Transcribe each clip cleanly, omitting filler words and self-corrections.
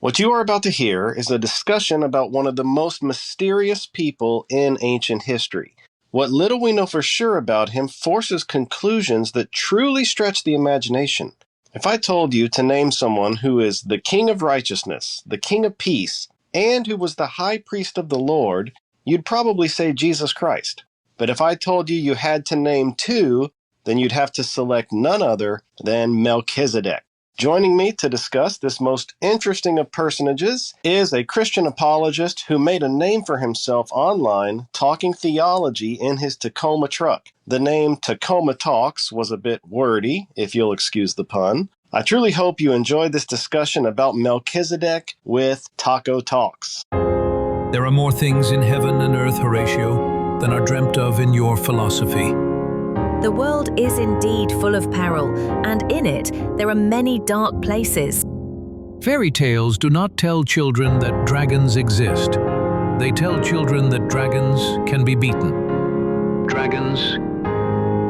What you are about to hear is a discussion about one of the most mysterious people in ancient history. What little we know for sure about him forces conclusions that truly stretch the imagination. If I told you to name someone who is the King of Righteousness, the King of Peace, and who was the High Priest of the Lord, you'd probably say Jesus Christ. But if I told you had to name two, then you'd have to select none other than Melchizedek. Joining me to discuss this most interesting of personages is a Christian apologist who made a name for himself online talking theology in his Tacoma truck. The name Tacoma Talks was a bit wordy, if you'll excuse the pun. I truly hope you enjoyed this discussion about Melchizedek with Taco Talks. There are more things in heaven and earth, Horatio, than are dreamt of in your philosophy. The world is indeed full of peril, and in it there are many dark places. Fairy tales do not tell children that dragons exist. They tell children that dragons can be beaten. Dragons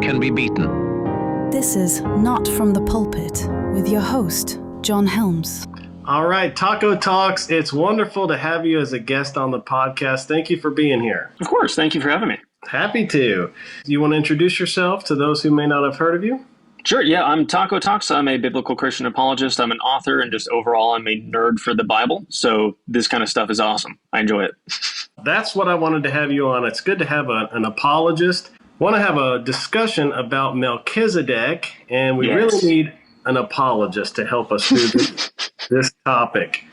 can be beaten. This is Not From the Pulpit with your host, Jon Helms. All right, Taco Talks, it's wonderful to have you as a guest on the podcast. Thank you for being here. Of course. Thank you for having me. Happy to. Do you want to introduce yourself to those who may not have heard of you? Sure. Yeah, I'm Taco Talks. I'm a biblical Christian apologist. I'm an author, and just overall, I'm a nerd for the Bible. So this kind of stuff is awesome. I enjoy it. That's what I wanted to have you on. It's good to have an apologist. I want to have a discussion about Melchizedek, and we really need an apologist to help us through this topic.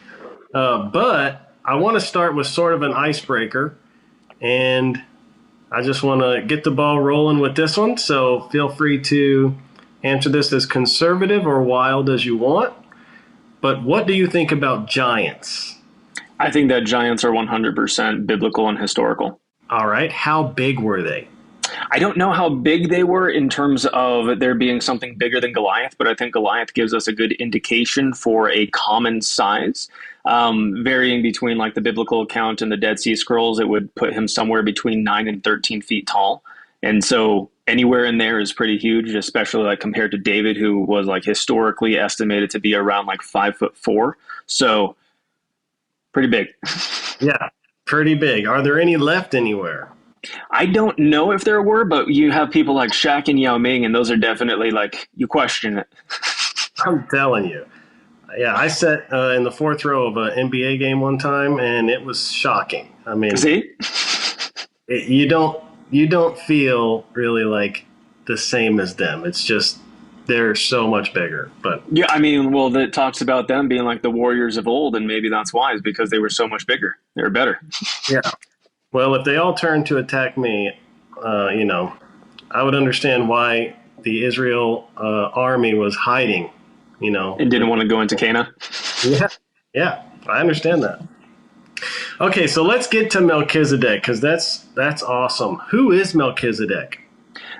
But I want to start with sort of an icebreaker, and I just want to get the ball rolling with this one, so feel free to answer this as conservative or wild as you want. But what do you think about giants? I think that giants are 100% biblical and historical. All right. How big were they? I don't know how big they were in terms of there being something bigger than Goliath, but I think Goliath gives us a good indication for a common size. Varying between like the biblical account and the Dead Sea Scrolls, it would put him somewhere between 9 and 13 feet tall. And so anywhere in there is pretty huge, especially like compared to David, who was like historically estimated to be around like 5'4". So pretty big. Yeah, pretty big. Are there any left anywhere? I don't know if there were, but you have people like Shaq and Yao Ming, and those are definitely like, you question it. I'm telling you. Yeah, I sat in the fourth row of an NBA game one time, and it was shocking. I mean, see, you don't feel really like the same as them. It's just they're so much bigger. But yeah, I mean, well, it talks about them being like the warriors of old, and maybe that's why, is because they were so much bigger. They were better. Yeah. Well, if they all turned to attack me, I would understand why the Israel army was hiding. And didn't want to go into Cana. Yeah, I understand that. Okay, so let's get to Melchizedek, because that's awesome. Who is Melchizedek?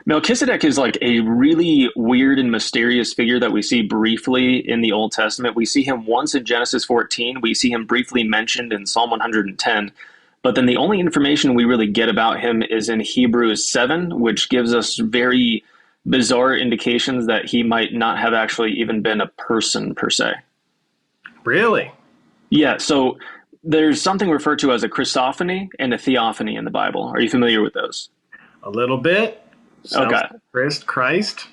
Melchizedek is like a really weird and mysterious figure that we see briefly in the Old Testament. We see him once in Genesis 14. We see him briefly mentioned in Psalm 110. But then the only information we really get about him is in Hebrews 7, which gives us very bizarre indications that he might not have actually even been a person per se. Really? Yeah, so there's something referred to as a Christophany and a theophany in the Bible. Are you familiar with those? A little bit. Sounds okay. Like Christ?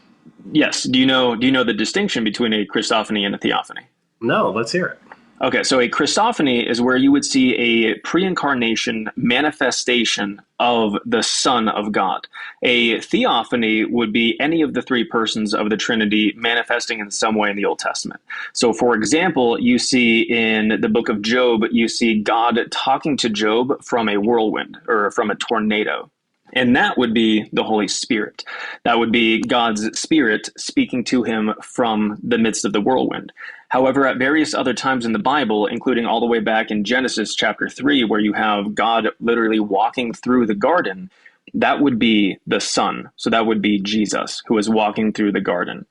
Yes. Do you know the distinction between a Christophany and a theophany? No, let's hear it. Okay, so a Christophany is where you would see a pre-incarnation manifestation of the Son of God. A theophany would be any of the three persons of the Trinity manifesting in some way in the Old Testament. So, for example, you see in the book of Job, you see God talking to Job from a whirlwind or from a tornado. And that would be the Holy Spirit. That would be God's Spirit speaking to him from the midst of the whirlwind. However, at various other times in the Bible, including all the way back in Genesis chapter 3, where you have God literally walking through the garden, that would be the Son. So that would be Jesus who is walking through the garden.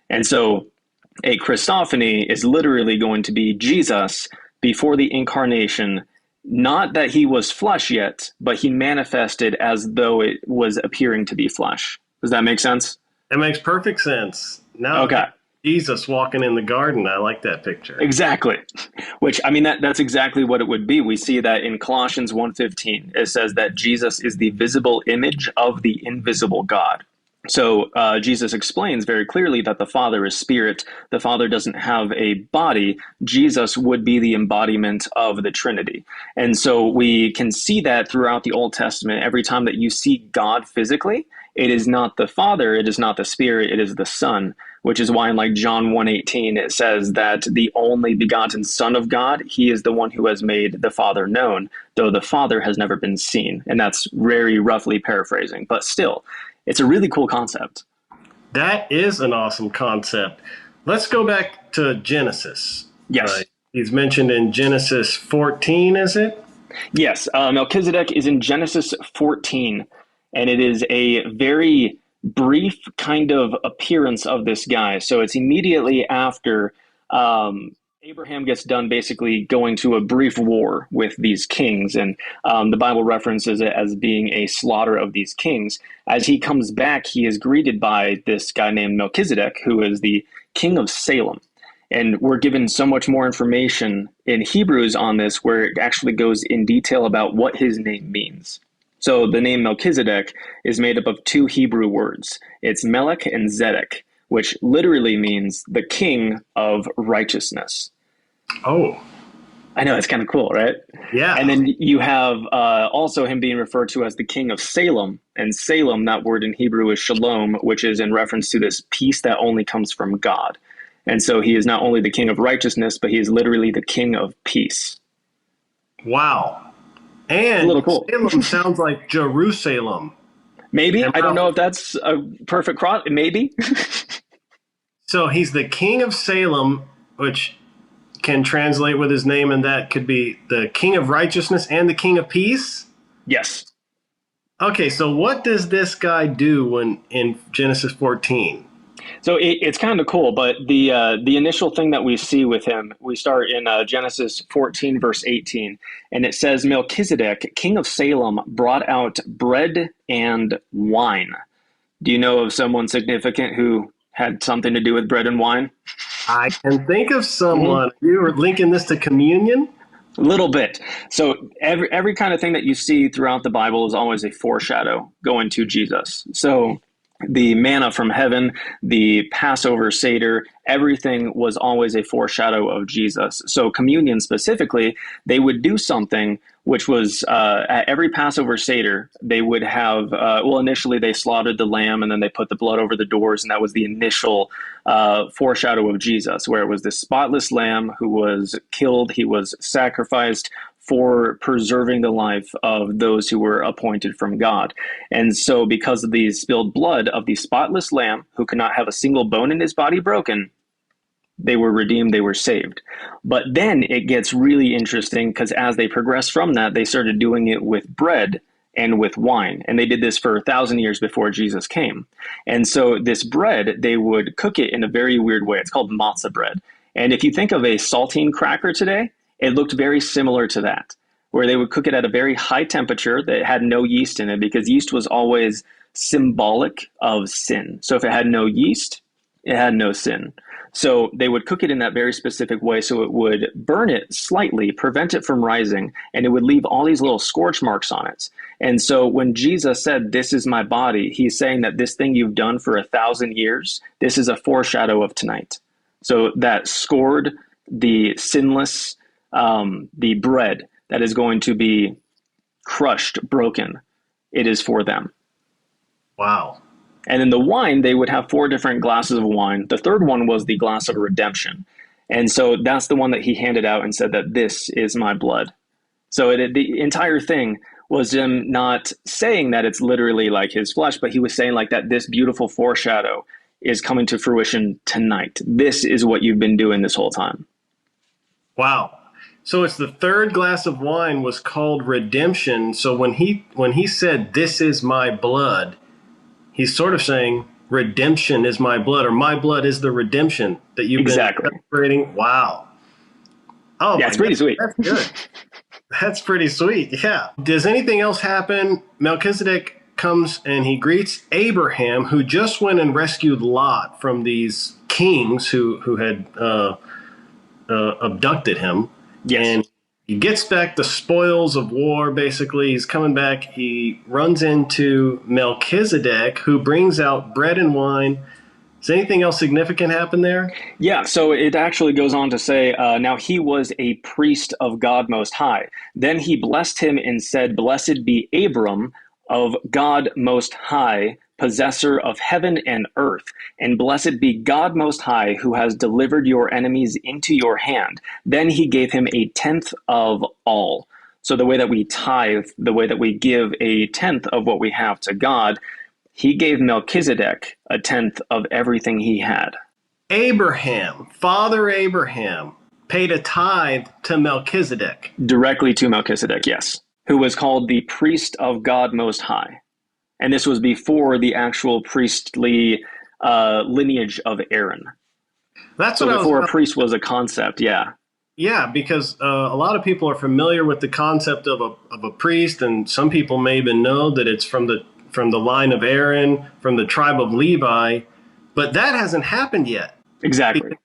And so a Christophany is literally going to be Jesus before the incarnation. Not that he was flesh yet, but he manifested as though it was appearing to be flesh. Does that make sense? It makes perfect sense. Now, okay. Jesus walking in the garden. I like that picture. Exactly. Which, I mean, that's exactly what it would be. We see that in Colossians 1:15. It says that Jesus is the visible image of the invisible God. So Jesus explains very clearly that the Father is spirit. The Father doesn't have a body. Jesus would be the embodiment of the Trinity. And so we can see that throughout the Old Testament. Every time that you see God physically, it is not the Father, it is not the Spirit, it is the Son, which is why in like John 1:18, it says that the only begotten Son of God, he is the one who has made the Father known, though the Father has never been seen. And that's very roughly paraphrasing, but still, it's a really cool concept. That is an awesome concept. Let's go back to Genesis. Yes. He's mentioned in Genesis 14, is it? Yes. Melchizedek is in Genesis 14, and it is a very brief kind of appearance of this guy. So it's immediately after Abraham gets done basically going to a brief war with these kings, and the Bible references it as being a slaughter of these kings. As he comes back, he is greeted by this guy named Melchizedek, who is the king of Salem. And we're given so much more information in Hebrews on this, where it actually goes in detail about what his name means. So the name Melchizedek is made up of two Hebrew words. It's Melech and Zedek, which literally means the king of righteousness. Oh, I know, it's kind of cool, right? yeah. And then you have also him being referred to as the king of Salem. And Salem, that word in Hebrew is shalom, which is in reference to this peace that only comes from God. And so he is not only the king of righteousness, but he is literally the king of peace. Wow. And a little cool. Salem sounds like Jerusalem. Maybe. I don't know if that's a perfect cross. Maybe. So he's the king of Salem, which can translate with his name, and that could be the king of righteousness and the king of peace? Yes. Okay, so what does this guy do when in Genesis 14? So it's kind of cool, but the initial thing that we see with him, we start in Genesis 14, verse 18, and it says, Melchizedek, king of Salem, brought out bread and wine. Do you know of someone significant who had something to do with bread and wine? I can think of someone. You were linking this to communion? A little bit. So every kind of thing that you see throughout the Bible is always a foreshadow going to Jesus. So the manna from heaven, the Passover Seder, everything was always a foreshadow of Jesus. So communion specifically, they would do something which was at every Passover Seder, they would have, initially they slaughtered the lamb and then they put the blood over the doors. And that was the initial foreshadow of Jesus, where it was this spotless lamb who was killed. He was sacrificed for preserving the life of those who were appointed from God. And so because of the spilled blood of the spotless lamb, who could not have a single bone in his body broken, they were redeemed, they were saved. But then it gets really interesting, because as they progressed from that, they started doing it with bread and with wine. And they did this for 1,000 years before Jesus came. And so this bread, they would cook it in a very weird way. It's called matzah bread. And if you think of a saltine cracker today, it looked very similar to that, where they would cook it at a very high temperature that had no yeast in it, because yeast was always symbolic of sin. So if it had no yeast, it had no sin. So they would cook it in that very specific way, so it would burn it slightly, prevent it from rising, and it would leave all these little scorch marks on it. And so when Jesus said, "This is my body," he's saying that this thing you've done for 1,000 years, this is a foreshadow of tonight. So that scored, the sinless, the bread that is going to be crushed, broken, it is for them. Wow. And in the wine, they would have 4 different glasses of wine. The third one was the glass of redemption. And so that's the one that he handed out and said that this is my blood. So the entire thing was him not saying that it's literally like his flesh, but he was saying like that this beautiful foreshadow is coming to fruition tonight. This is what you've been doing this whole time. Wow. So it's the third glass of wine was called redemption. So when he said, "This is my blood," he's sort of saying, redemption is my blood, or my blood is the redemption that you've been celebrating. Wow. Oh, yeah, it's pretty sweet. That's good. That's pretty sweet. Yeah. Does anything else happen? Melchizedek comes and he greets Abraham, who just went and rescued Lot from these kings who had abducted him. Yes. And he gets back the spoils of war, basically. He's coming back. He runs into Melchizedek, who brings out bread and wine. Does anything else significant happen there? Yeah, so it actually goes on to say, now he was a priest of God Most High. Then he blessed him and said, Blessed be Abram of God Most High, possessor of heaven and earth, and blessed be God Most High, who has delivered your enemies into your hand. Then he gave him a tenth of all. So the way that we tithe, the way that we give a tenth of what we have to God, he gave Melchizedek a tenth of everything he had. Abraham, Father Abraham, paid a tithe to Melchizedek. Directly to Melchizedek, yes, who was called the priest of God Most High. And this was before the actual priestly lineage of Aaron. That's so what before a priest was a concept, yeah. Yeah, because a lot of people are familiar with the concept of a priest, and some people may even know that it's from the line of Aaron, from the tribe of Levi, but that hasn't happened yet. Exactly.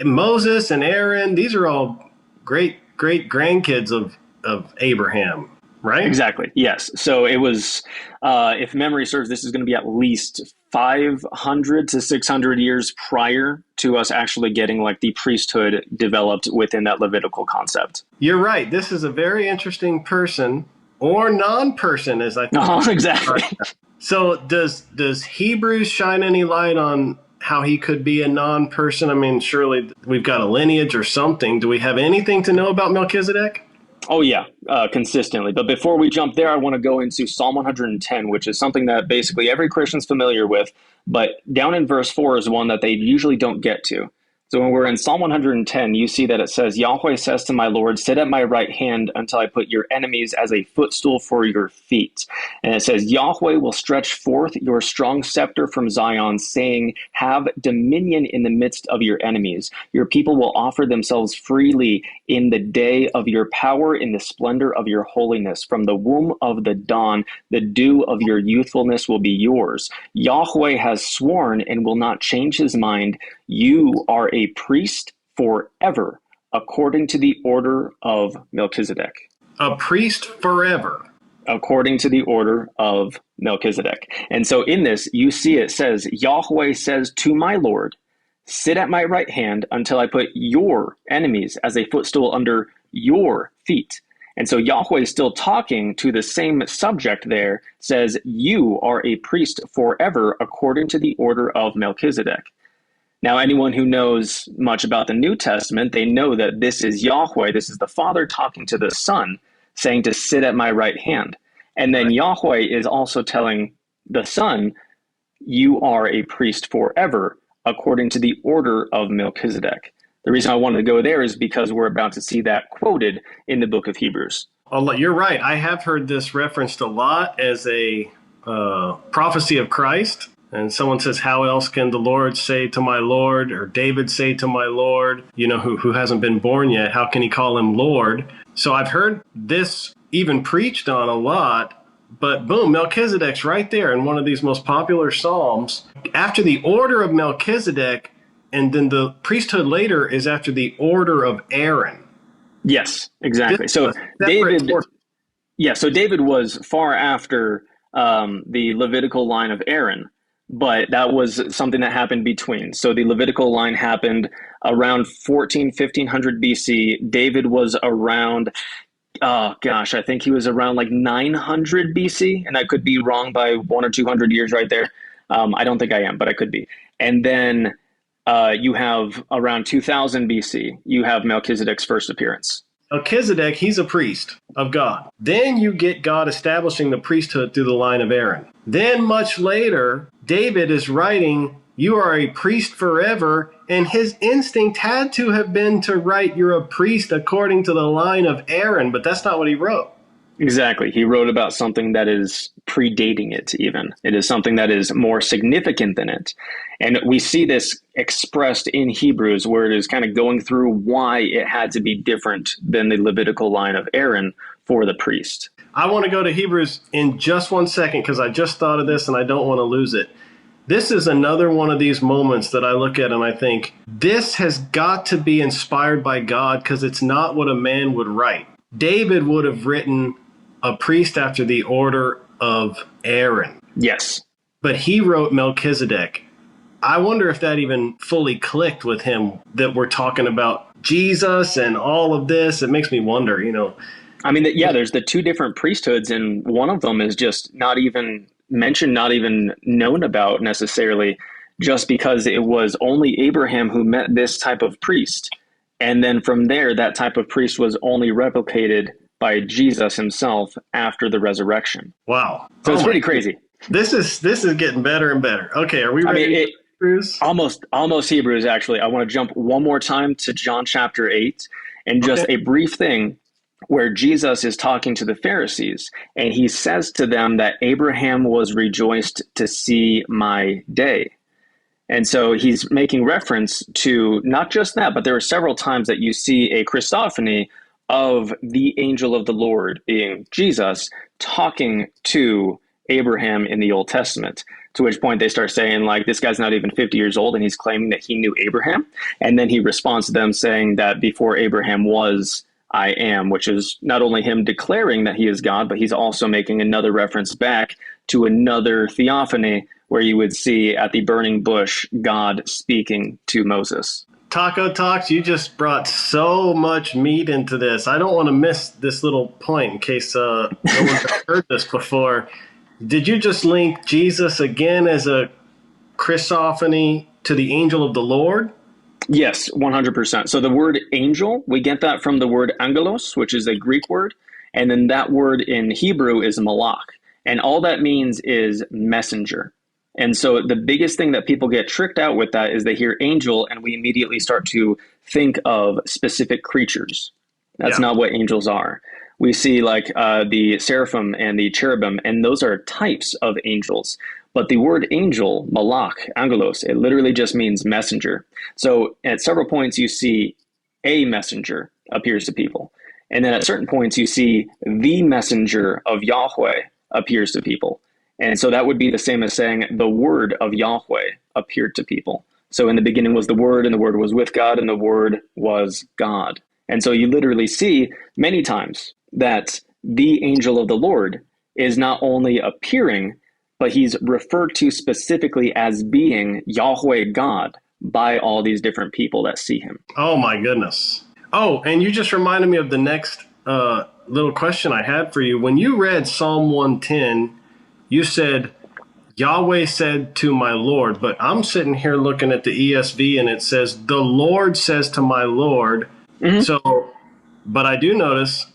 Moses and Aaron, these are all great grandkids of Abraham, right? Exactly, yes. So it was, if memory serves, this is going to be at least 500 to 600 years prior to us actually getting like the priesthood developed within that Levitical concept. You're right. This is a very interesting person, or non-person, as I think. Exactly. So does Hebrews shine any light on how he could be a non-person? I mean, surely we've got a lineage or something. Do we have anything to know about Melchizedek? Oh, yeah, consistently. But before we jump there, I want to go into Psalm 110, which is something that basically every Christian's familiar with. But down in verse 4 is one that they usually don't get to. So when we're in Psalm 110, you see that it says, Yahweh says to my Lord, sit at my right hand until I put your enemies as a footstool for your feet. And it says, Yahweh will stretch forth your strong scepter from Zion, saying, have dominion in the midst of your enemies. Your people will offer themselves freely in the day of your power, in the splendor of your holiness. From the womb of the dawn, the dew of your youthfulness will be yours. Yahweh has sworn and will not change his mind. You are a priest forever, according to the order of Melchizedek. A priest forever. According to the order of Melchizedek. And so in this, you see it says, Yahweh says to my Lord, sit at my right hand until I put your enemies as a footstool under your feet. And so Yahweh is still talking to the same subject there, says, you are a priest forever, according to the order of Melchizedek. Now, anyone who knows much about the New Testament, they know that this is Yahweh, this is the Father talking to the Son, saying to sit at my right hand. And then Yahweh is also telling the Son, you are a priest forever, according to the order of Melchizedek. The reason I wanted to go there is because we're about to see that quoted in the book of Hebrews. You're right. I have heard this referenced a lot as a prophecy of Christ. And someone says, how else can the Lord say to my Lord, or David say to my Lord, who hasn't been born yet? How can he call him Lord? So I've heard this even preached on a lot, but boom, Melchizedek's right there in one of these most popular Psalms. After the order of Melchizedek, and then the priesthood later is after the order of Aaron. Yes, exactly. So David was far after the Levitical line of Aaron. But that was something that happened between. So the Levitical line happened around 1500 BC. David was around, I think he was around like 900 BC. And I could be wrong by 100 or 200 years right there. I don't think I am, but I could be. And then you have around 2000 BC, you have Melchizedek's first appearance. Melchizedek, he's a priest of God. Then you get God establishing the priesthood through the line of Aaron. Then much later, David is writing, you are a priest forever, and his instinct had to have been to write, you're a priest according to the line of Aaron, but that's not what he wrote. Exactly. He wrote about something that is predating it even. It is something that is more significant than it. And we see this expressed in Hebrews, where it is kind of going through why it had to be different than the Levitical line of Aaron for the priest. I want to go to Hebrews in just 1 second because I just thought of this and I don't want to lose it. This is another one of these moments that I look at and I think, this has got to be inspired by God, because it's not what a man would write. David would have written a priest after the order of Aaron. Yes. But he wrote Melchizedek. I wonder if that even fully clicked with him, that we're talking about Jesus and all of this. It makes me wonder, I mean, there's the two different priesthoods, and one of them is just not even mentioned, not even known about necessarily, just because it was only Abraham who met this type of priest. And then from there, that type of priest was only replicated by Jesus himself after the resurrection. Wow. So it's pretty crazy. This is getting better and better. Okay, are we ready? Hebrews? Almost Hebrews, actually. I want to jump one more time to John chapter 8, and just a brief thing where Jesus is talking to the Pharisees, and he says to them that Abraham was rejoiced to see my day. And so he's making reference to not just that, but there are several times that you see a Christophany of the angel of the Lord, being Jesus, talking to Abraham in the Old Testament, to which point they start saying, like, this guy's not even 50 years old and he's claiming that he knew Abraham. And then he responds to them saying that before Abraham was, I am, which is not only him declaring that he is God, but he's also making another reference back to another theophany where you would see at the burning bush God speaking to Moses. Taco Talks, you just brought so much meat into this. I don't want to miss this little point in case no one's heard this before. Did you just link Jesus again as a Christophany to the angel of the Lord? Yes, 100%. So the word angel, we get that from the word angelos, which is a Greek word. And then that word in Hebrew is malach. And all that means is messenger. And so the biggest thing that people get tricked out with that is they hear angel and we immediately start to think of specific creatures. That's not what angels are. We see like the seraphim and the cherubim, and those are types of angels. But the word angel, malach, angelos, it literally just means messenger. So at several points you see a messenger appears to people. And then at certain points you see the messenger of Yahweh appears to people. And so that would be the same as saying the word of Yahweh appeared to people. So in the beginning was the word, and the word was with God, and the word was God. And so you literally see many times that the angel of the Lord is not only appearing, but he's referred to specifically as being Yahweh God by all these different people that see him. Oh my goodness. Oh, and you just reminded me of the next little question I had for you. When you read Psalm 110, you said, Yahweh said to my Lord, but I'm sitting here looking at the ESV and it says, the Lord says to my Lord. Mm-hmm. So, but I do notice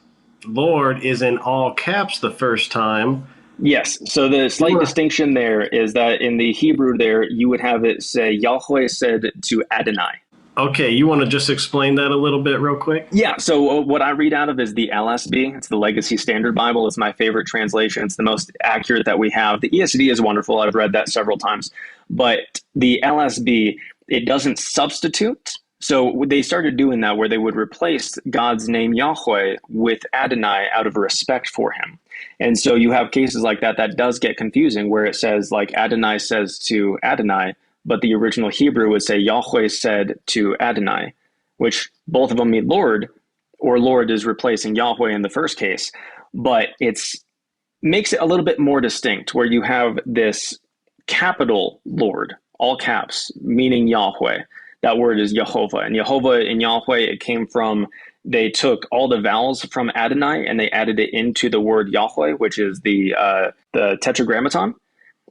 Lord is in all caps the first time. Yes. So the slight distinction there is that in the Hebrew there, you would have it say, Yahweh said to Adonai. Okay, you want to just explain that a little bit real quick? Yeah, so what I read out of is the LSB. It's the Legacy Standard Bible. It's my favorite translation. It's the most accurate that we have. The ESV is wonderful. I've read that several times. But the LSB, it doesn't substitute. So they started doing that where they would replace God's name Yahweh with Adonai out of respect for him. And so you have cases like that that does get confusing where it says like Adonai says to Adonai, but the original Hebrew would say Yahweh said to Adonai, which both of them mean Lord, or Lord is replacing Yahweh in the first case. But it's makes it a little bit more distinct where you have this capital Lord, all caps, meaning Yahweh. That word is Jehovah. And Jehovah in Yahweh, it came from, they took all the vowels from Adonai and they added it into the word Yahweh, which is the tetragrammaton.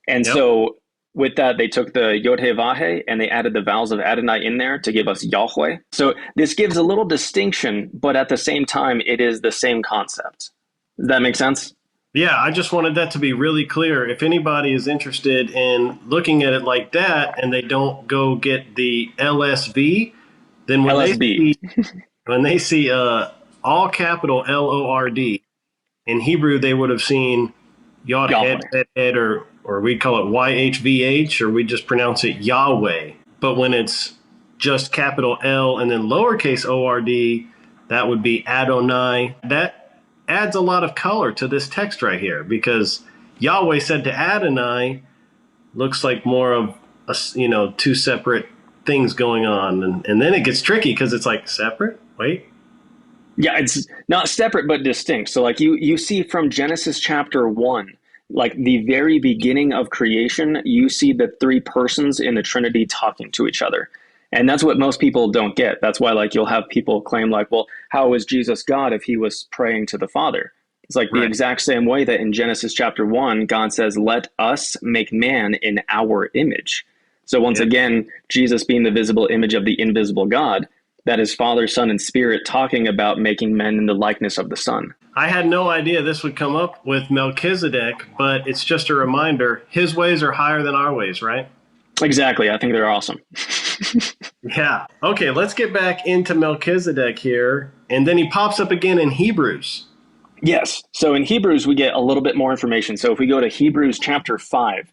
And so with that, they took the Yod He Vah He and they added the vowels of Adonai in there to give us Yahweh. So this gives a little distinction, but at the same time, it is the same concept. Does that make sense? Yeah, I just wanted that to be really clear. If anybody is interested in looking at it like that and they don't go get the LSV, then when they see all capital Lord, in Hebrew they would have seen Yod Hed, or we call it YHVH, or we just pronounce it Yahweh. But when it's just capital L and then lowercase ORD, that would be Adonai. That adds a lot of color to this text right here, because Yahweh said to Adonai, looks like more of two separate things going on, and then it gets tricky because it's like separate. Wait. Yeah, it's not separate but distinct. So like you see from Genesis chapter 1, like the very beginning of creation, you see the three persons in the Trinity talking to each other. And that's what most people don't get. That's why like you'll have people claim like, well, how is Jesus God if he was praying to the Father? It's like the exact same way that in Genesis chapter 1, God says, let us make man in our image. So once again, Jesus being the visible image of the invisible God, that is Father, Son, and Spirit talking about making men in the likeness of the Son. I had no idea this would come up with Melchizedek, but it's just a reminder, his ways are higher than our ways, right? Exactly. I think they're awesome. Yeah. Okay, let's get back into Melchizedek here. And then he pops up again in Hebrews. Yes. So in Hebrews, we get a little bit more information. So if we go to Hebrews chapter 5,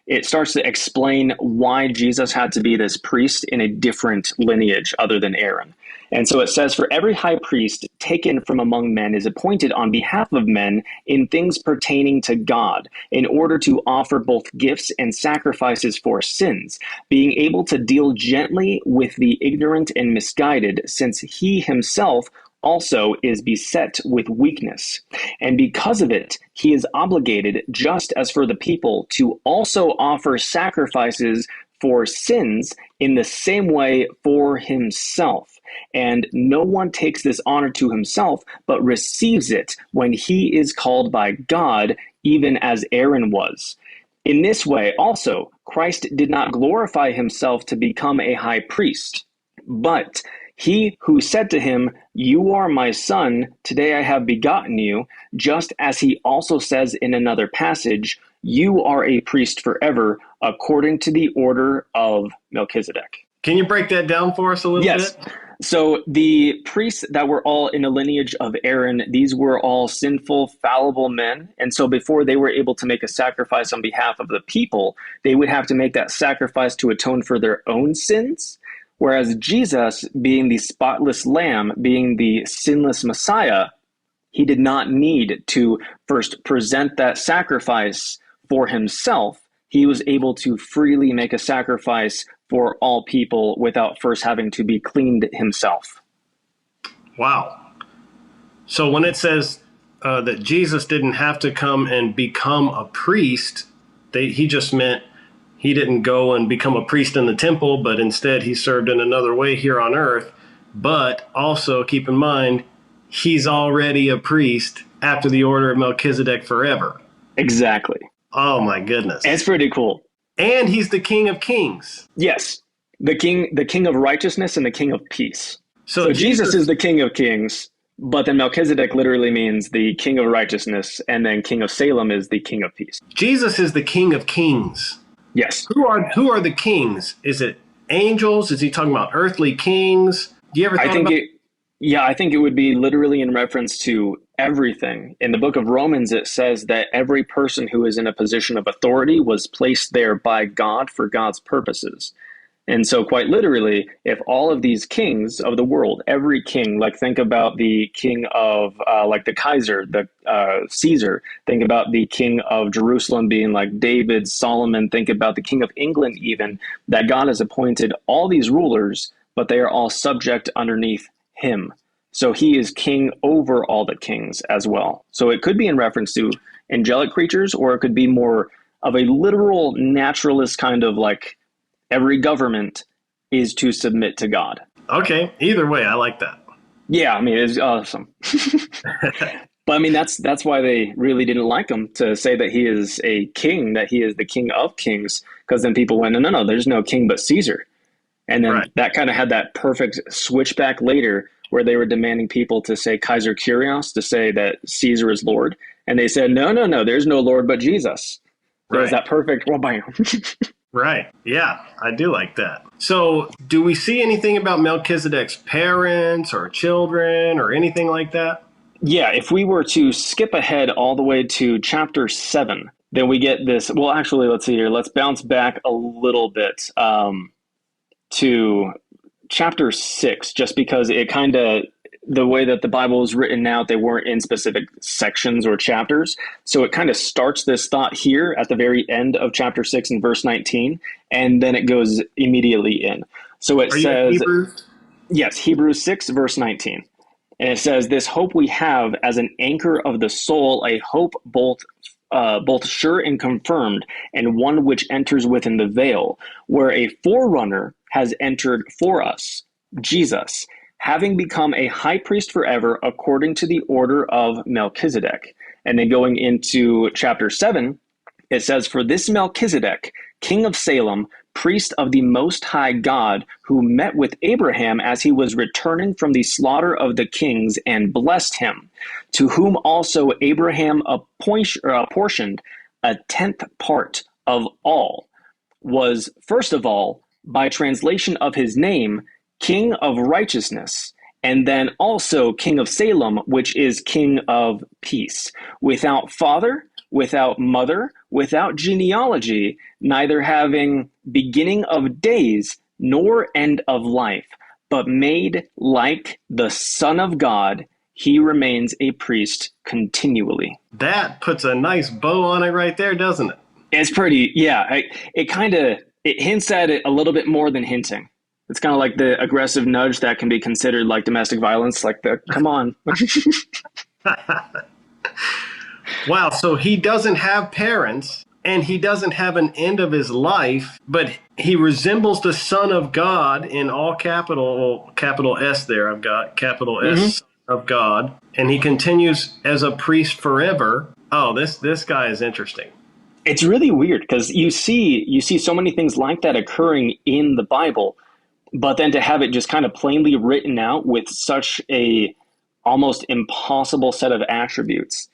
it starts to explain why Jesus had to be this priest in a different lineage other than Aaron. And so it says, for every high priest taken from among men is appointed on behalf of men in things pertaining to God, in order to offer both gifts and sacrifices for sins, being able to deal gently with the ignorant and misguided, since he himself also is beset with weakness. And because of it, he is obligated, just as for the people, to also offer sacrifices for sins in the same way for himself. And no one takes this honor to himself, but receives it when he is called by God, even as Aaron was. In this way also, Christ did not glorify himself to become a high priest, but he who said to him, you are my son, today I have begotten you, just as he also says in another passage, you are a priest forever, according to the order of Melchizedek. Can you break that down for us a little bit? Yes. So the priests that were all in the lineage of Aaron, these were all sinful, fallible men. And so before they were able to make a sacrifice on behalf of the people, they would have to make that sacrifice to atone for their own sins. Whereas Jesus, being the spotless lamb, being the sinless Messiah, he did not need to first present that sacrifice for himself. He was able to freely make a sacrifice for all people without first having to be cleaned himself. Wow. So when it says that Jesus didn't have to come and become a priest, he just meant he didn't go and become a priest in the temple, but instead he served in another way here on earth. But also keep in mind, he's already a priest after the order of Melchizedek forever. Exactly. Oh my goodness. It's pretty cool. And he's the King of Kings. Yes. The king of righteousness and the king of peace. So Jesus is the King of Kings, but then Melchizedek literally means the King of righteousness, and then King of Salem is the King of peace. Jesus is the King of Kings. Yes. Who are the kings? Is it angels? Is he talking about earthly kings? Do you ever think about I think it would be literally in reference to everything. In the book of Romans, it says that every person who is in a position of authority was placed there by God for God's purposes. And so quite literally, if all of these kings of the world, every king, like think about the king of like the Kaiser, the Caesar, think about the king of Jerusalem being like David, Solomon, think about the king of England even, that God has appointed all these rulers, but they are all subject underneath him. So he is king over all the kings as well. So it could be in reference to angelic creatures, or it could be more of a literal naturalist kind of like every government is to submit to God. Okay, either way, I like that. Yeah, I mean, it's awesome. But I mean, that's why they really didn't like him, to say that he is a king, that he is the King of Kings, because then people went, no, there's no king but Caesar. And then that kind of had that perfect switchback later where they were demanding people to say Kaiser Kyrios, to say that Caesar is Lord. And they said, no, there's no Lord but Jesus. There's that perfect, well, bam. Right. Yeah, I do like that. So do we see anything about Melchizedek's parents or children or anything like that? Yeah, if we were to skip ahead all the way to chapter 7, then we get this. Well, actually, let's see here. Let's bounce back a little bit to chapter 6, just because it kind of the way that the Bible is written out, they weren't in specific sections or chapters. So it kind of starts this thought here at the very end of chapter 6 and verse 19, and then it goes immediately in. So it Are you at says, Hebrews? yes, Hebrews 6, verse 19. And it says, this hope we have as an anchor of the soul, a hope both sure and confirmed, and one which enters within the veil, where a forerunner has entered for us, Jesus, having become a high priest forever according to the order of Melchizedek. And then going into chapter 7, it says, for this Melchizedek, king of Salem, priest of the Most High God, who met with Abraham as he was returning from the slaughter of the kings and blessed him, to whom also Abraham apportioned a tenth part of all, was first of all, by translation of his name, King of Righteousness, and then also King of Salem, which is King of Peace, without father, without mother, without genealogy, neither having beginning of days nor end of life, but made like the Son of God, he remains a priest continually. That puts a nice bow on it right there, doesn't it? It's pretty, yeah. It hints at it a little bit more than hinting. It's kind of like the aggressive nudge that can be considered like domestic violence, like the, come on. Wow, so he doesn't have parents, and he doesn't have an end of his life, but he resembles the Son of God in all capital S there. I've got capital S, Son of God, and he continues as a priest forever. Oh, this guy is interesting. It's really weird because you see so many things like that occurring in the Bible, but then to have it just kind of plainly written out with such a almost impossible set of attributes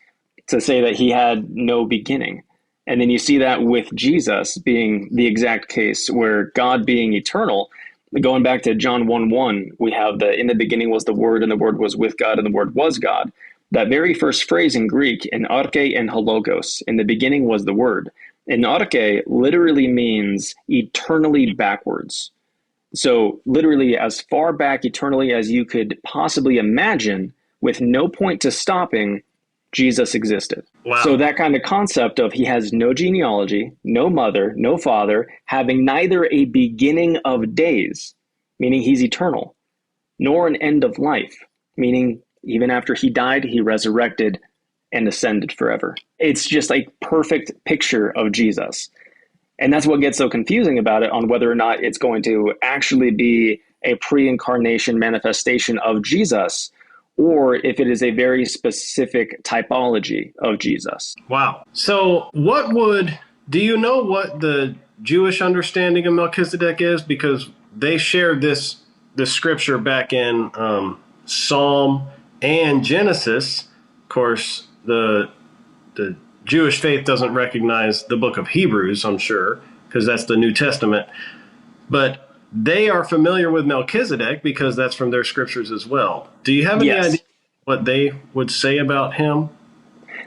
to say that he had no beginning. And then you see that with Jesus being the exact case where God being eternal, going back to John 1:1, we have the, in the beginning was the Word, and the Word was with God, and the Word was God. That very first phrase in Greek, in arche and hologos, in the beginning was the Word. In arche literally means eternally backwards. So literally as far back eternally as you could possibly imagine, with no point to stopping, Jesus existed. Wow. So that kind of concept of he has no genealogy, no mother, no father, having neither a beginning of days, meaning he's eternal, nor an end of life, meaning even after he died, he resurrected and ascended forever. It's just a perfect picture of Jesus. And that's what gets so confusing about it on whether or not it's going to actually be a pre-incarnation manifestation of Jesus, or if it is a very specific typology of Jesus. Wow. So do you know what the Jewish understanding of Melchizedek is? Because they shared this scripture back in Psalm and Genesis. Of course, the Jewish faith doesn't recognize the book of Hebrews, I'm sure, because that's the New Testament. But they are familiar with Melchizedek because that's from their scriptures as well. Do you have any idea what they would say about him?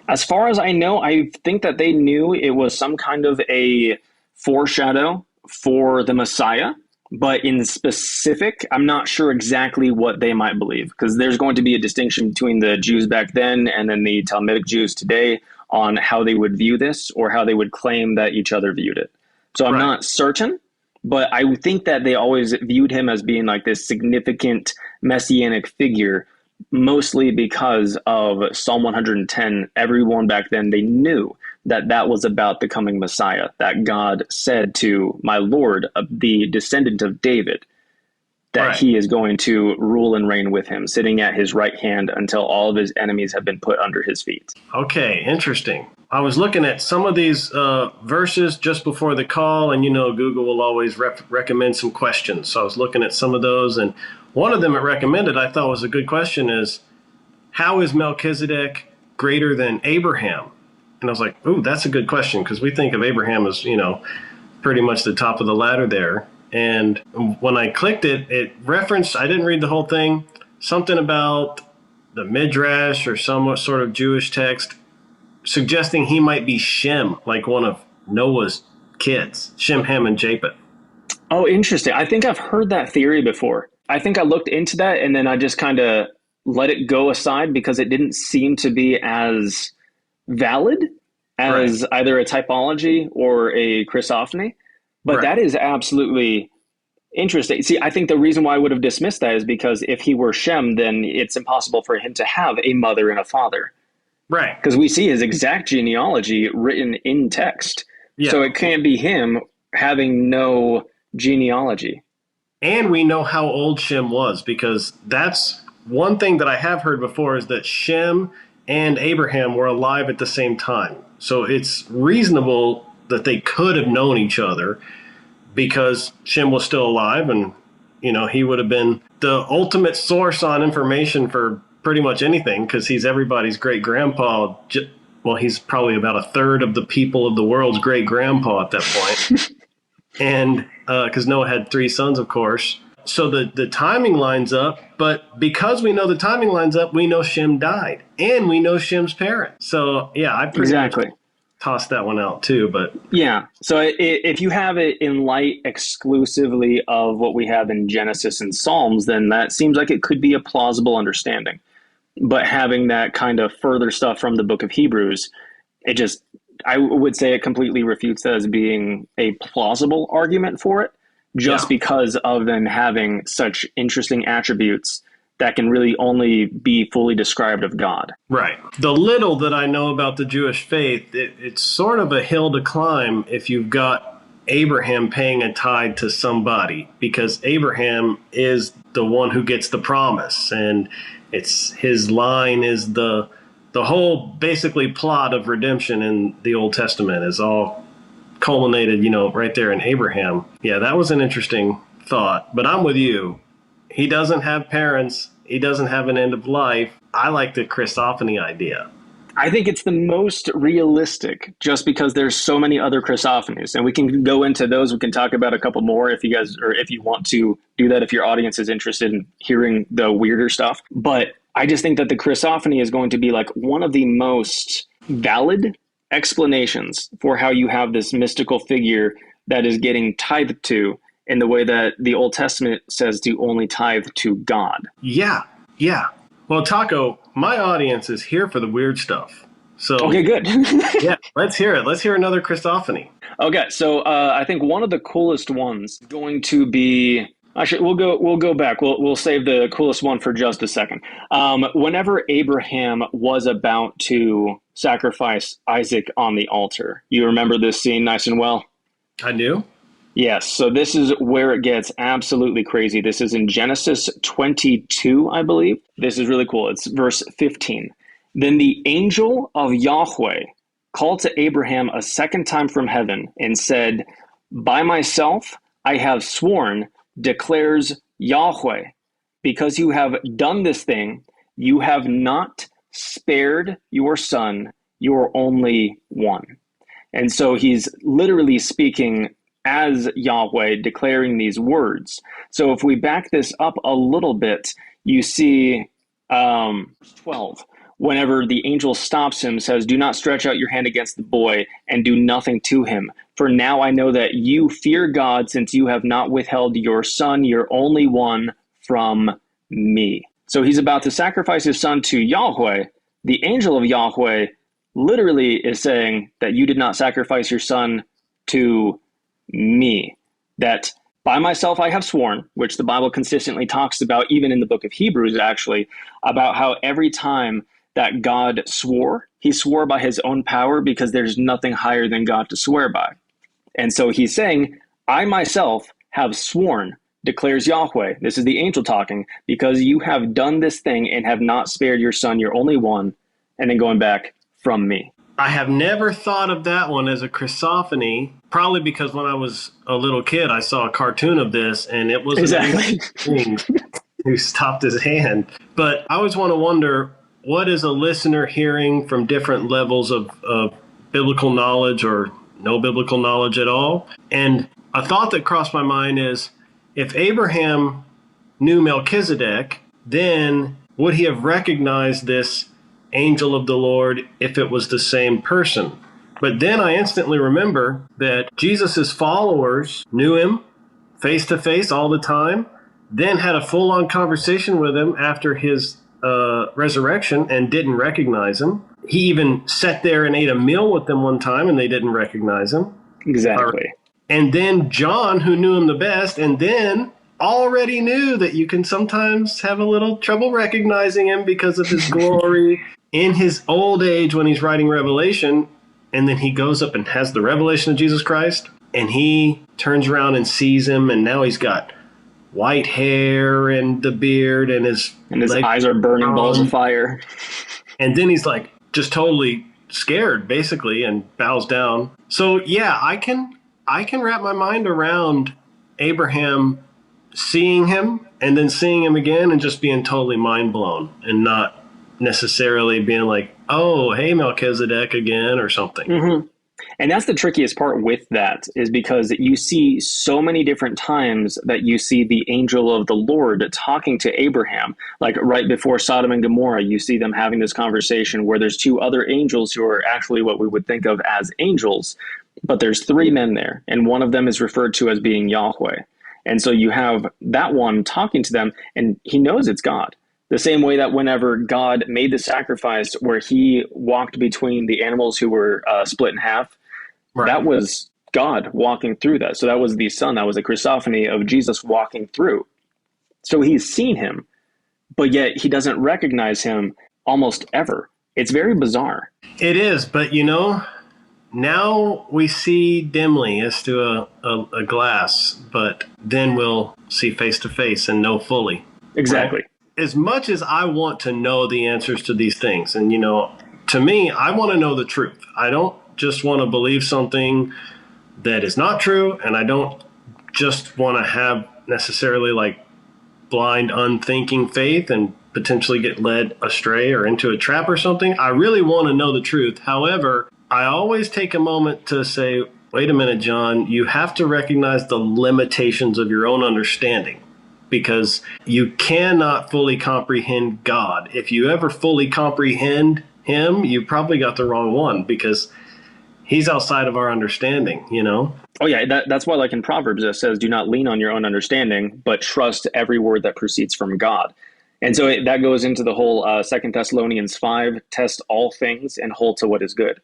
As far as I know, I think that they knew it was some kind of a foreshadow for the Messiah. But in specific, I'm not sure exactly what they might believe, because there's going to be a distinction between the Jews back then and then the Talmudic Jews today on how they would view this or how they would claim that each other viewed it. So I'm not certain, but I would think that they always viewed him as being like this significant messianic figure, mostly because of Psalm 110. Everyone back then, they knew that that was about the coming Messiah, that God said to my Lord, the descendant of David, that he is going to rule and reign with him, sitting at his right hand until all of his enemies have been put under his feet. Okay, interesting. I was looking at some of these verses just before the call, and Google will always recommend some questions. So I was looking at some of those, and one of them it recommended I thought was a good question is, how is Melchizedek greater than Abraham? And I was like, ooh, that's a good question, because we think of Abraham as, pretty much the top of the ladder there. And when I clicked it, it referenced, I didn't read the whole thing, something about the Midrash or some sort of Jewish text suggesting he might be Shem, like one of Noah's kids, Shem, Ham, and Japheth. Oh, interesting. I think I've heard that theory before. I think I looked into that, and then I just kind of let it go aside because it didn't seem to be as valid as either a typology or a Christophany. But that is absolutely interesting. See, I think the reason why I would have dismissed that is because if he were Shem, then it's impossible for him to have a mother and a father. Right. Because we see his exact genealogy written in text. Yeah. So it can't be him having no genealogy. And we know how old Shem was, because that's one thing that I have heard before, is that Shem and Abraham were alive at the same time. So it's reasonable that they could have known each other, because Shem was still alive, and, you know, he would have been the ultimate source on information for pretty much anything, because he's everybody's great-grandpa. Well, he's probably about a third of the people of the world's great-grandpa at that point. And because Noah had 3 sons, of course. So the timing lines up, but because we know the timing lines up, we know Shem died, and we know Shem's parents. So, yeah, I pretty much tossed that one out too. But yeah, so if you have it in light exclusively of what we have in Genesis and Psalms, then that seems like it could be a plausible understanding. But having that kind of further stuff from the book of Hebrews, I would say it completely refutes that as being a plausible argument for it, just because of them having such interesting attributes that can really only be fully described of God. Right. The little that I know about the Jewish faith, it's sort of a hill to climb if you've got Abraham paying a tithe to somebody, because Abraham is the one who gets the promise, and it's his line is the whole basically plot of redemption in the Old Testament is all culminated, you know, right there in Abraham. Yeah, that was an interesting thought, but I'm with you. He doesn't have parents. He doesn't have an end of life. I like the Christophany idea. I think it's the most realistic, just because there's so many other Christophanies, and we can go into those. We can talk about a couple more if you guys, or if you want to do that, if your audience is interested in hearing the weirder stuff. But I just think that the Christophany is going to be like one of the most valid explanations for how you have this mystical figure that is getting tithed to in the way that the Old Testament says to only tithe to God. Yeah. Well, Taco, my audience is here for the weird stuff. So okay, good. Yeah, let's hear it. Let's hear another Christophany. Okay, so I think one of the coolest ones is going to be. Actually, we'll go back. We'll save the coolest one for just a second. Whenever Abraham was about to sacrifice Isaac on the altar, you remember this scene nice and well? I do. Yes. So this is where it gets absolutely crazy. This is in Genesis 22, I believe. This is really cool. It's verse 15. Then the angel of Yahweh called to Abraham a second time from heaven and said, "By myself I have sworn, declares Yahweh, because you have done this thing, you have not spared your son, your only one." And so he's literally speaking as Yahweh, declaring these words. So if we back this up a little bit, you see 12. Whenever the angel stops him, says, "Do not stretch out your hand against the boy and do nothing to him. For now I know that you fear God, since you have not withheld your son, your only one, from me." So he's about to sacrifice his son to Yahweh. The angel of Yahweh literally is saying that you did not sacrifice your son to me. That by myself I have sworn, which the Bible consistently talks about, even in the book of Hebrews, actually, about how every time that God swore, he swore by his own power, because there's nothing higher than God to swear by. And so he's saying, I myself have sworn, declares Yahweh. This is the angel talking, because you have done this thing and have not spared your son, your only one, and then going back, from me. I have never thought of that one as a Christophany, probably because when I was a little kid, I saw a cartoon of this, and it was exactly who stopped his hand. But I always want to wonder, what is a listener hearing from different levels of biblical knowledge or no biblical knowledge at all? And a thought that crossed my mind is, if Abraham knew Melchizedek, then would he have recognized this angel of the Lord if it was the same person? But then I instantly remember that Jesus's followers knew him face to face all the time, then had a full-on conversation with him after his resurrection and didn't recognize him. He even sat there and ate a meal with them one time and they didn't recognize him. Exactly. And then John, who knew him the best, and then already knew that you can sometimes have a little trouble recognizing him because of his glory in his old age when he's writing Revelation. And then he goes up and has the revelation of Jesus Christ, and he turns around and sees him, and now he's got white hair and the beard, and his eyes are burning balls of fire. And then he's like just totally scared, basically, and bows down. So yeah, I can wrap my mind around Abraham seeing him and then seeing him again and just being totally mind blown and not necessarily being like, oh, hey, Melchizedek again or something. Mm-hmm. And that's the trickiest part with that, is because you see so many different times that you see the angel of the Lord talking to Abraham. Like right before Sodom and Gomorrah, you see them having this conversation where there's two other angels who are actually what we would think of as angels, but there's three men there, and one of them is referred to as being Yahweh. And so you have that one talking to them, and he knows it's God. The same way that whenever God made the sacrifice where he walked between the animals who were split in half, right, that was God walking through that. So that was the Son. That was a Christophany of Jesus walking through. So he's seen him, but yet he doesn't recognize him almost ever. It's very bizarre. It is, but now we see dimly as to a glass, but then we'll see face to face and know fully. Exactly. Right? As much as I want to know the answers to these things, and to me, I want to know the truth. I don't just want to believe something that is not true, and I don't just want to have necessarily like blind, unthinking faith and potentially get led astray or into a trap or something. I really want to know the truth. However, I always take a moment to say, wait a minute, John, you have to recognize the limitations of your own understanding, because you cannot fully comprehend God. If you ever fully comprehend him, you probably got the wrong one, because he's outside of our understanding, Oh, yeah. That's why, like in Proverbs, it says, do not lean on your own understanding, but trust every word that proceeds from God. And so that goes into the whole 2 Thessalonians 5, test all things and hold to what is good.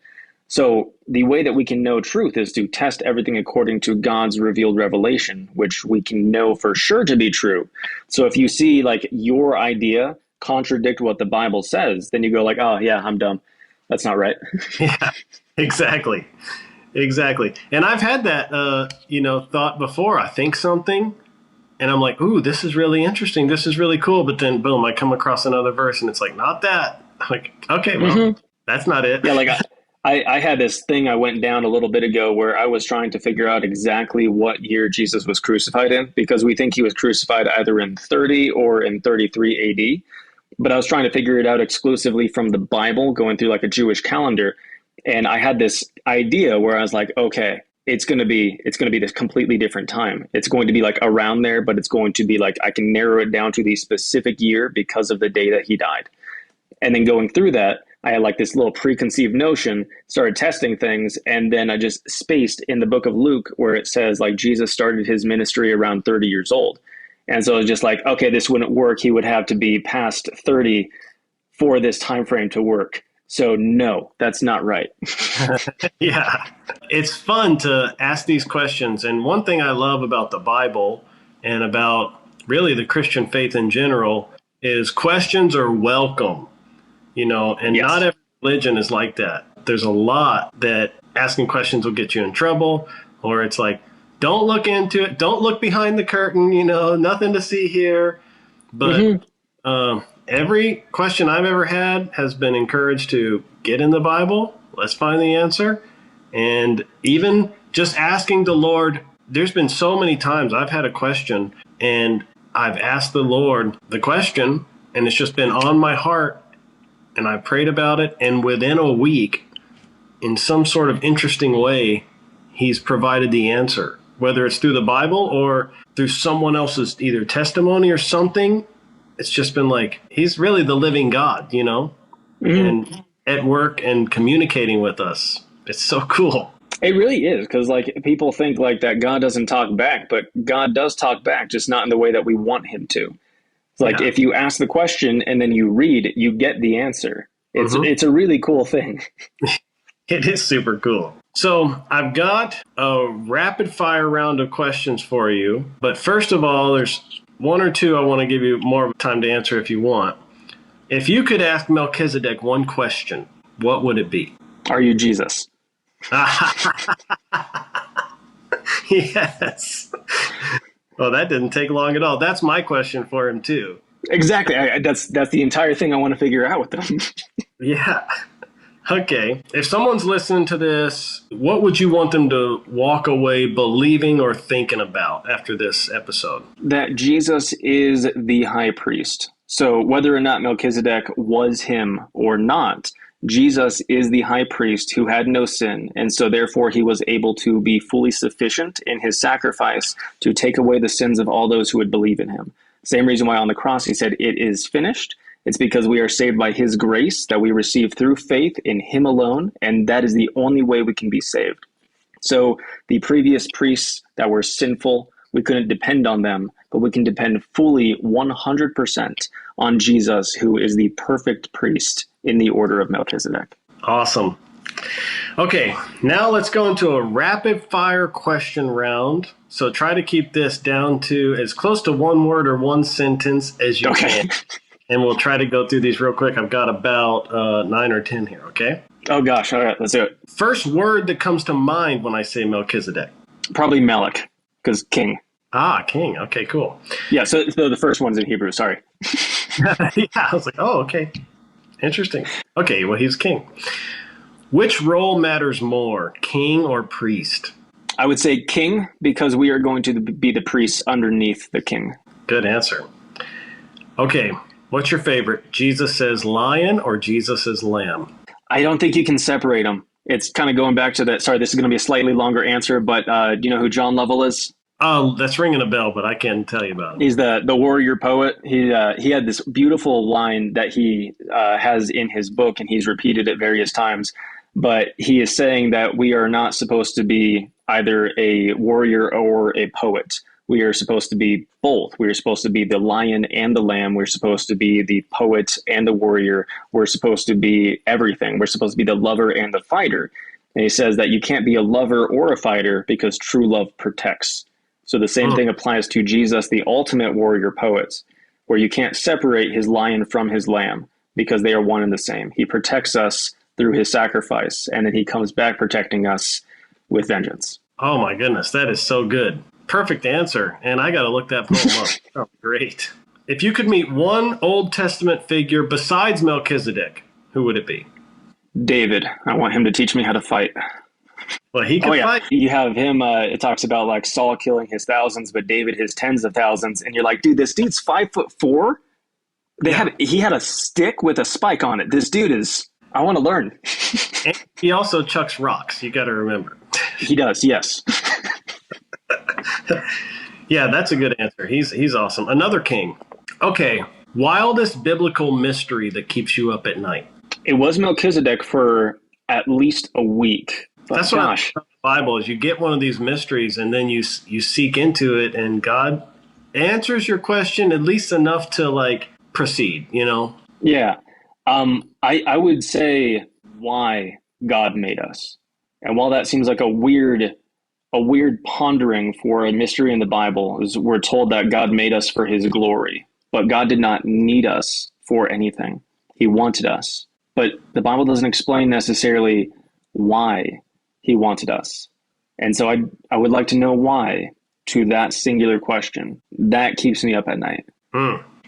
So the way that we can know truth is to test everything according to God's revealed revelation, which we can know for sure to be true. So if you see like your idea contradict what the Bible says, then you go like, oh yeah, I'm dumb. That's not right. Yeah, exactly. And I've had that, thought before. I think something and I'm like, ooh, this is really interesting. This is really cool. But then boom, I come across another verse and it's like, not that. I'm like, okay, well, that's not it. Yeah, like I had this thing I went down a little bit ago where I was trying to figure out exactly what year Jesus was crucified in, because we think he was crucified either in 30 or in 33 AD. But I was trying to figure it out exclusively from the Bible, going through like a Jewish calendar. And I had this idea where I was like, okay, it's going to be this completely different time. It's going to be like around there, but it's going to be like, I can narrow it down to the specific year because of the day that he died. And then going through that, I had like this little preconceived notion, started testing things, and then I just spaced in the book of Luke where it says like Jesus started his ministry around 30 years old. And so I was just like, okay, this wouldn't work. He would have to be past 30 for this time frame to work. So no, that's not right. Yeah, it's fun to ask these questions. And one thing I love about the Bible and about really the Christian faith in general is questions are welcome. And Yes. Not every religion is like that. There's a lot that asking questions will get you in trouble, or it's like, don't look into it. Don't look behind the curtain, nothing to see here. But every question I've ever had has been encouraged to get in the Bible. Let's find the answer. And even just asking the Lord, there's been so many times I've had a question and I've asked the Lord the question and it's just been on my heart. And I prayed about it, and within a week, in some sort of interesting way, he's provided the answer, whether it's through the Bible or through someone else's either testimony or something. It's just been like, he's really the living God, and at work and communicating with us. It's so cool. It really is, because like people think like that God doesn't talk back, but God does talk back, just not in the way that we want him to. It's like if you ask the question and then you read, you get the answer. It's a really cool thing. It is super cool. So I've got a rapid fire round of questions for you. But first of all, there's one or two I want to give you more time to answer if you want. If you could ask Melchizedek one question, what would it be? Are you Jesus? Yes. Well, that didn't take long at all. That's my question for him, too. Exactly. That's the entire thing I want to figure out with them. Yeah. Okay. If someone's listening to this, what would you want them to walk away believing or thinking about after this episode? That Jesus is the high priest. So whether or not Melchizedek was him or not, Jesus is the high priest who had no sin, and so therefore he was able to be fully sufficient in his sacrifice to take away the sins of all those who would believe in him. Same reason why on the cross he said, "It is finished." It's because we are saved by his grace that we receive through faith in him alone, and that is the only way we can be saved. So the previous priests that were sinful, we couldn't depend on them, but we can depend fully 100% on Jesus, who is the perfect priest in the order of Melchizedek. Awesome. Okay, now let's go into a rapid fire question round. So try to keep this down to as close to one word or one sentence as you can. And we'll try to go through these real quick. I've got about 9 or 10 here, okay? Oh gosh, all right, let's do it. First word that comes to mind when I say Melchizedek. Probably Melech, because king. Ah, king. Okay, cool. Yeah, so the first one's in Hebrew, sorry. Yeah, I was like, oh, okay. Interesting. Okay, well, he's king. Which role matters more, king or priest? I would say king, because we are going to be the priests underneath the king. Good answer. Okay, what's your favorite? Jesus says lion or Jesus says lamb? I don't think you can separate them. It's kind of going back to that. Sorry, this is going to be a slightly longer answer, but do you know who John Lovell is? Oh, that's ringing a bell, but I can't tell you about him. He's the warrior poet. He had this beautiful line that he has in his book, and he's repeated it various times. But he is saying that we are not supposed to be either a warrior or a poet. We are supposed to be both. We are supposed to be the lion and the lamb. We're supposed to be the poet and the warrior. We're supposed to be everything. We're supposed to be the lover and the fighter. And he says that you can't be a lover or a fighter because true love protects. So the same thing applies to Jesus, the ultimate warrior poet, where you can't separate his lion from his lamb because they are one and the same. He protects us through his sacrifice, and then he comes back protecting us with vengeance. Oh my goodness, that is so good. Perfect answer. And I got to look that poem up. Oh, great. If you could meet one Old Testament figure besides Melchizedek, who would it be? David. I want him to teach me how to fight. Well, he can fight. You have him, it talks about like Saul killing his thousands, but David his tens of thousands. And you're like, dude, this dude's 5'4". He had a stick with a spike on it. This dude is, I want to learn. And he also chucks rocks. You got to remember. He does, yes. Yeah, that's a good answer. He's awesome. Another king. Okay, wildest biblical mystery that keeps you up at night. It was Melchizedek for at least a week. But that's what I love about the Bible is you get one of these mysteries and then you seek into it and God answers your question at least enough to like proceed, you know? Yeah. I would say why God made us. And while that seems like a weird pondering for a mystery in the Bible, is we're told that God made us for his glory, but God did not need us for anything. He wanted us. But the Bible doesn't explain necessarily why he wanted us. And so I would like to know why to that singular question. That keeps me up at night.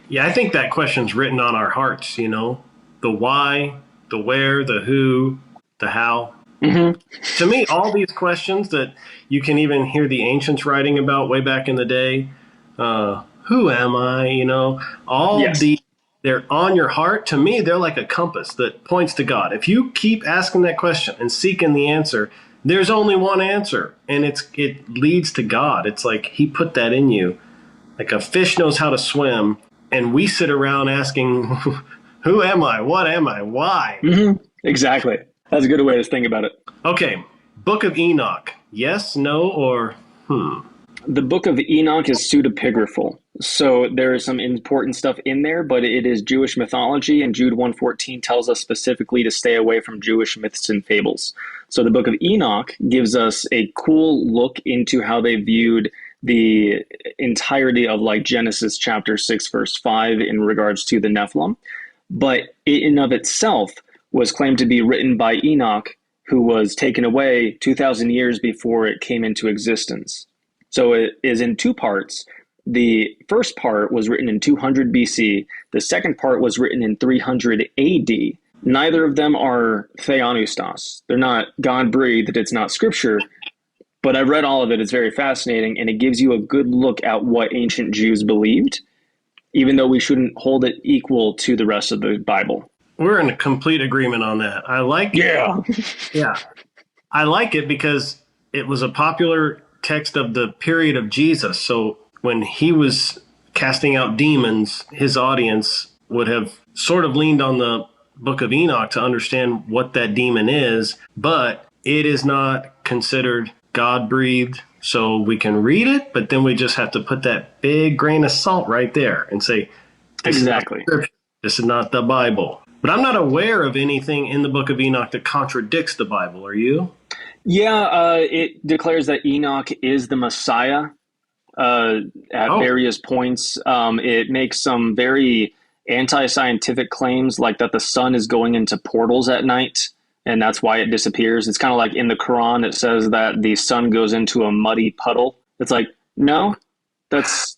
Yeah, I think that question's written on our hearts, you know, the why, the where, the who, the how. Mm-hmm. To me, all these questions that you can even hear the ancients writing about way back in the day, who am I, you know, they're on your heart. To me, they're like a compass that points to God. If you keep asking that question and seeking the answer, there's only one answer, and it leads to God. It's like he put that in you. Like a fish knows how to swim, and we sit around asking, who am I? What am I? Why? Mm-hmm. Exactly. That's a good way to think about it. Okay, Book of Enoch. Yes, no, or The Book of Enoch is pseudepigraphal. So there is some important stuff in there, but it is Jewish mythology, and Jude 1:14 tells us specifically to stay away from Jewish myths and fables. So the book of Enoch gives us a cool look into how they viewed the entirety of like Genesis chapter 6, verse 5 in regards to the Nephilim. But it in of itself was claimed to be written by Enoch, who was taken away 2,000 years before it came into existence. So it is in two parts. The first part was written in 200 BC. The second part was written in 300 AD. Neither of them are theopneustos. They're not God-breathed. It's not scripture. But I've read all of it. It's very fascinating, and it gives you a good look at what ancient Jews believed, even though we shouldn't hold it equal to the rest of the Bible. We're in complete agreement on that. I like it. Yeah. Yeah. I like it because it was a popular text of the period of Jesus. So when he was casting out demons, his audience would have sort of leaned on the book of Enoch to understand what that demon is, but it is not considered God-breathed. So we can read it, but then we just have to put that big grain of salt right there and say, exactly. This is not the Bible. But I'm not aware of anything in the book of Enoch that contradicts the Bible. Are you? Yeah, it declares that Enoch is the Messiah at various points. It makes some very anti-scientific claims, like that the sun is going into portals at night, and that's why it disappears. It's kind of like in the Quran, it says that the sun goes into a muddy puddle. It's like, no, that's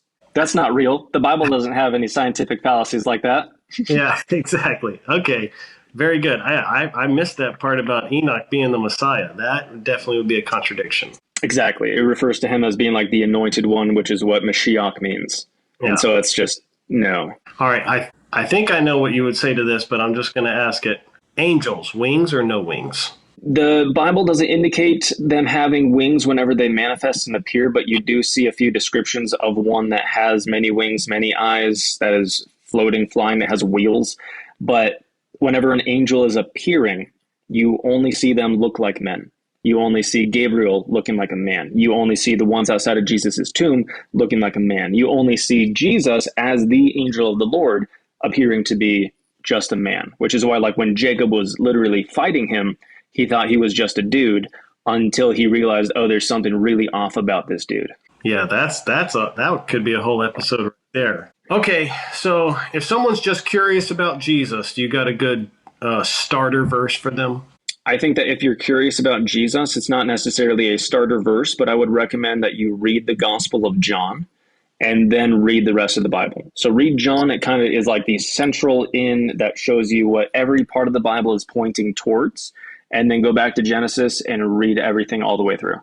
not real. The Bible doesn't have any scientific fallacies like that. Yeah, exactly. Okay, very good. I missed that part about Enoch being the Messiah. That definitely would be a contradiction. Exactly. It refers to him as being like the anointed one, which is what Mashiach means. Yeah. And so it's just, no. All right, I think I know what you would say to this, but I'm just going to ask it. Angels, wings or no wings? The Bible doesn't indicate them having wings whenever they manifest and appear, but you do see a few descriptions of one that has many wings, many eyes, that is floating, flying, that has wheels. But whenever an angel is appearing, you only see them look like men. You only see Gabriel looking like a man. You only see the ones outside of Jesus's tomb looking like a man. You only see Jesus as the angel of the Lord appearing to be just a man, which is why, like, when Jacob was literally fighting him, he thought he was just a dude until he realized, oh, there's something really off about this dude. Yeah, that could be a whole episode right there. Okay, so if someone's just curious about Jesus, do you got a good starter verse for them? I think that if you're curious about Jesus, it's not necessarily a starter verse, but I would recommend that you read the Gospel of John and then read the rest of the Bible. So read John. It kind of is like the central in that shows you what every part of the Bible is pointing towards, and then go back to Genesis and read everything all the way through.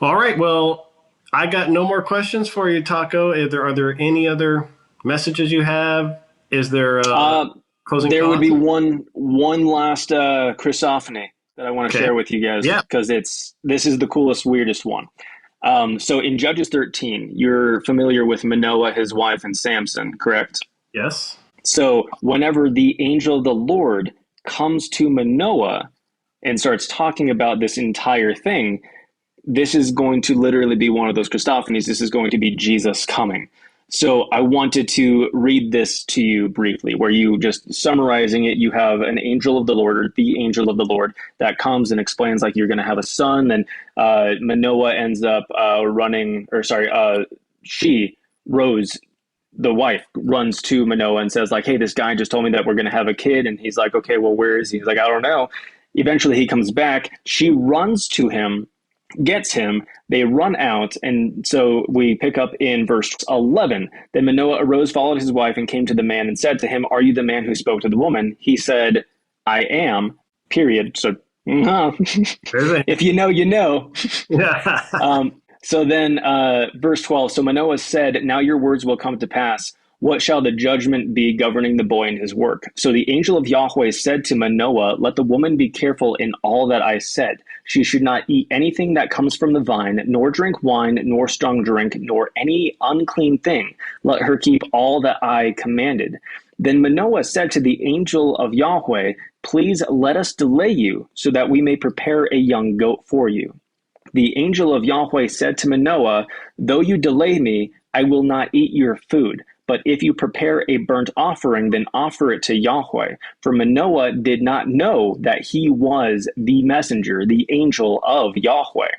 All right. Well, I got no more questions for you, Taco. Are there any other messages you have? Is there closing There thoughts? would be one last Christophany that I want to share with you guys, because this is the coolest, weirdest one. So in Judges 13, you're familiar with Manoah, his wife, and Samson, correct? Yes. So whenever the angel of the Lord comes to Manoah and starts talking about this entire thing, this is going to literally be one of those Christophanies. This is going to be Jesus coming. So I wanted to read this to you briefly, where you just summarizing it, you have an angel of the Lord, or the angel of the Lord, that comes and explains like you're going to have a son. And Manoah ends up she, Rose, the wife, runs to Manoah and says like, hey, this guy just told me that we're going to have a kid. And he's like, okay, well, where is he? He's like, I don't know. Eventually he comes back. She runs to him, gets him, they run out, and so we pick up in verse 11. Then Manoah arose, followed his wife, and came to the man and said to him, are you the man who spoke to the woman? He said, I am, period. So, if you know, you know. So then verse 12, so Manoah said, now your words will come to pass. What shall the judgment be governing the boy and his work? So the angel of Yahweh said to Manoah, let the woman be careful in all that I said. She should not eat anything that comes from the vine, nor drink wine, nor strong drink, nor any unclean thing. Let her keep all that I commanded. Then Manoah said to the angel of Yahweh, please let us delay you, so that we may prepare a young goat for you. The angel of Yahweh said to Manoah, though you delay me, I will not eat your food. But if you prepare a burnt offering, then offer it to Yahweh. For Manoah did not know that he was the messenger, the angel of Yahweh.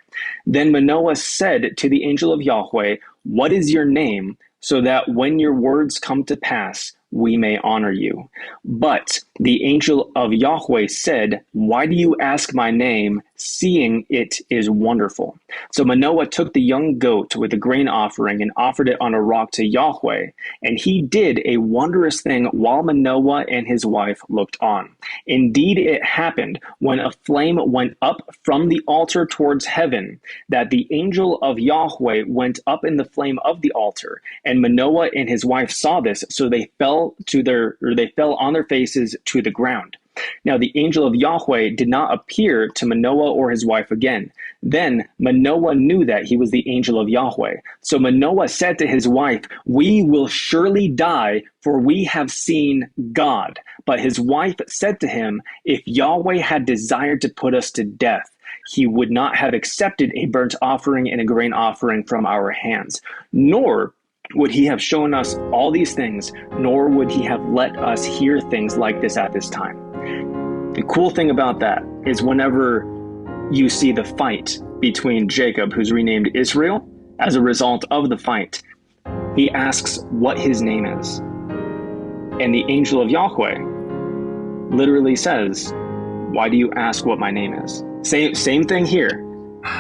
Then Manoah said to the angel of Yahweh, what is your name, so that when your words come to pass, we may honor you. But the angel of Yahweh said, why do you ask my name, seeing it is wonderful? So Manoah took the young goat with the grain offering and offered it on a rock to Yahweh. And he did a wondrous thing while Manoah and his wife looked on. Indeed, it happened when a flame went up from the altar towards heaven, that the angel of Yahweh went up in the flame of the altar. And Manoah and his wife saw this, so they fell on their faces to the ground. Now the angel of Yahweh did not appear to Manoah or his wife again. Then Manoah knew that he was the angel of Yahweh. So Manoah said to his wife, we will surely die, for we have seen God. But his wife said to him, if Yahweh had desired to put us to death, he would not have accepted a burnt offering and a grain offering from our hands, nor would he have shown us all these things, nor would he have let us hear things like this at this time. The cool thing about that is whenever you see the fight between Jacob, who's renamed Israel, as a result of the fight, he asks what his name is. And the angel of Yahweh literally says, why do you ask what my name is? Same thing here.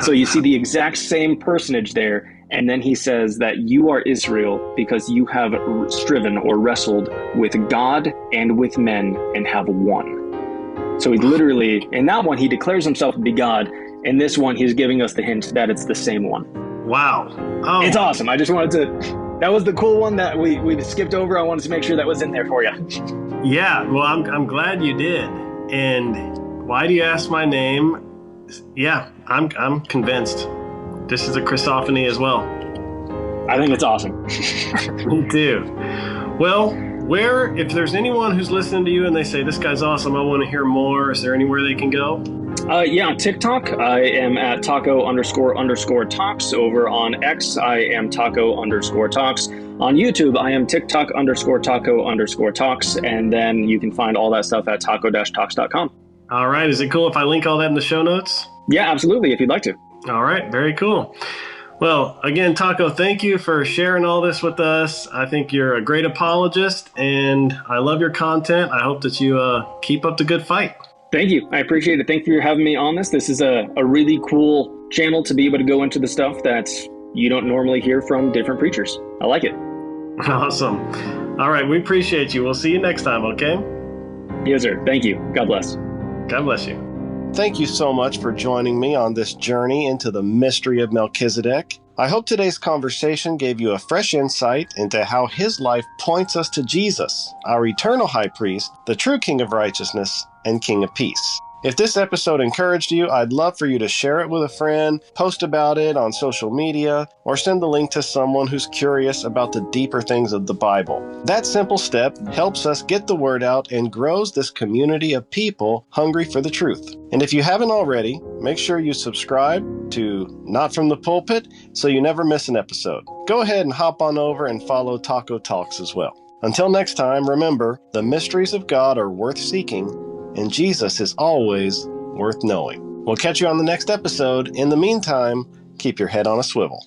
So you see the exact same personage there. And then he says that you are Israel because you have striven or wrestled with God and with men and have won. So he literally, in that one, he declares himself to be God. In this one, he's giving us the hint that it's the same one. Wow. Oh. It's awesome. I just wanted to, that was the cool one that we skipped over. I wanted to make sure that was in there for you. Yeah, well, I'm glad you did. And why do you ask my name? Yeah, I'm convinced. This is a Christophany as well. I think it's awesome. Me too. Well, if there's anyone who's listening to you and they say, this guy's awesome, I want to hear more, is there anywhere they can go? Yeah, on TikTok, I am at taco__talks. Over on X, I am taco_talks. On YouTube, I am TikTok_taco_talks. And then you can find all that stuff at taco-talks.com. All right. Is it cool if I link all that in the show notes? Yeah, absolutely, if you'd like to. All right. Very cool. Well, again, Taco, thank you for sharing all this with us. I think you're a great apologist, and I love your content. I hope that you keep up the good fight. Thank you. I appreciate it. Thank you for having me on this. This is a really cool channel to be able to go into the stuff that you don't normally hear from different preachers. I like it. Awesome. All right. We appreciate you. We'll see you next time, okay? Yes, sir. Thank you. God bless. God bless you. Thank you so much for joining me on this journey into the mystery of Melchizedek. I hope today's conversation gave you a fresh insight into how his life points us to Jesus, our eternal high priest, the true King of righteousness, and King of peace. If this episode encouraged you, I'd love for you to share it with a friend, post about it on social media, or send the link to someone who's curious about the deeper things of the Bible. That simple step helps us get the word out and grows this community of people hungry for the truth. And if you haven't already, make sure you subscribe to Not From the Pulpit so you never miss an episode. Go ahead and hop on over and follow Taco Talks as well. Until next time, remember, the mysteries of God are worth seeking, and Jesus is always worth knowing. We'll catch you on the next episode. In the meantime, keep your head on a swivel.